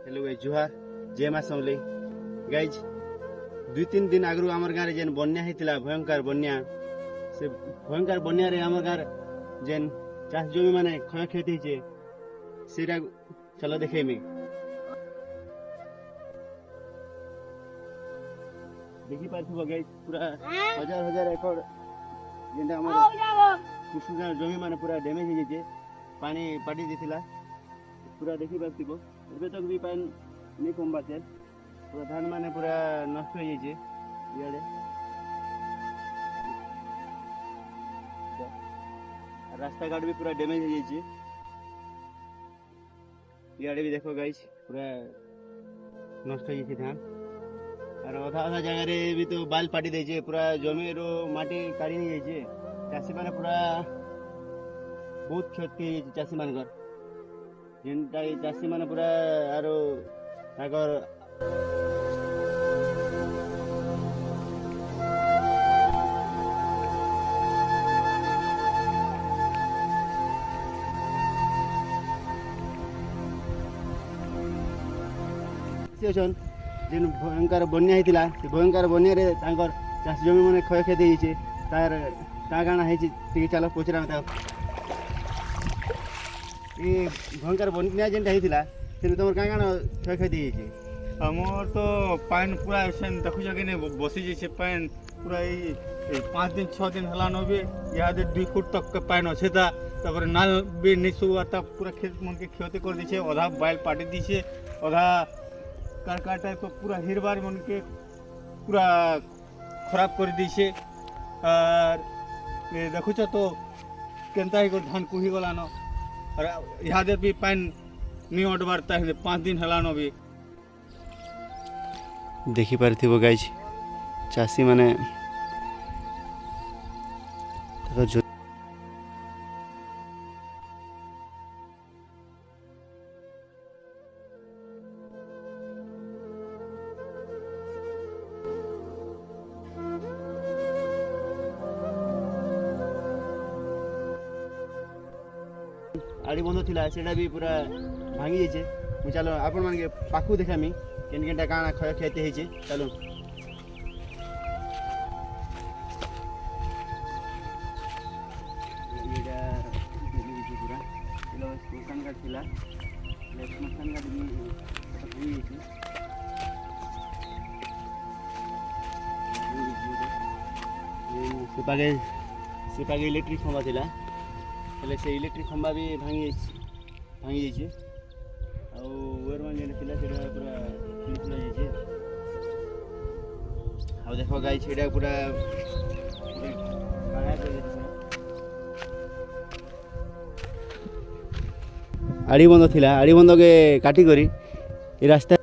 hello guys जुहार जय माँ समले guys 2-3 दिन आगु आम गाँव जेन बन्या होता भयंकर बन्या से भयंकर बन्या आम गाँव जेन चाष जमी मान क्षय क्षति से चलो देखे में देखी पार्थ गाइज पूरा हजार हजार एकड़ जेनटा कृषि जमी मान पूरा डैमेज हो जाए पानी पाटी देथिला पूरा देखी पार्थिव एबे तक भी पानी नहीं कमबा तेल पूरा धान माने पूरा नष्ट हो जाए इे रास्ता घाट भी पूरा डैमेज हो जाए इे भी देखो गाइस पूरा नष्ट हो जाए धान और अधा अधा जगह रे भी तो बाल पाटी देजे पूरा जमी रो माटी काढ़ी नहीं जाए चाषी माने पूरा बहुत क्षति चाषी मानकर जेनटा चाषी माने पूरा आरो ताकर अछन जेन भयंकर बन्या होता भयंकर बन्या रे ताकर चाष जमी माने क्षय क्षति होइछे तार ता गाना है टी चलो पचरा ये भयंकर बन्या जेनटा होता से तुम क्या क्या क्षय क्षति होइछे आमर तो पान पूरा ऐसे देखुछ कि नहीं बसी जाइए पान पूरा 5 दिन 6 दिन हलान भी यहाँ 2 फुट तक के पान अच्छे था तापर नाल भी नहीं सुता पूरा खेत मन के क्षति कर दीछे अधा बैल पाटी दीछे अधा कारका टाइप तो पूरा हिरबार मन के पूरा खराब कर दीछे और देखुछ तो केनता ही धान कुही गलान और यहाँ भी पान नहीं अटबार 5 दिन हलान भी देखी पार्थिव गाइज चाषी माने आड़ी बंध थिला सेटा भी पूरा भांगी जाइए चलो आपण मान के पाखु देखामी केन केनटा काना क्षय क्षति होइछे चलो एटा देखि पूरा चलो स्मशान घाट थिला स्मशान घाट भी भांगी जाइछे से पागे इलेक्ट्रिक खंबा थिला हेले से इलेक्ट्रिक खंबा भी भांगी जाइए ओवर मान जेन थिला सेटा पूरा खिलखिला जाइए आ देखो गाई सेटा पूरा काला कर देছে आड़ी बंध थिला आड़ी बंध के काटी करी ए रास्ता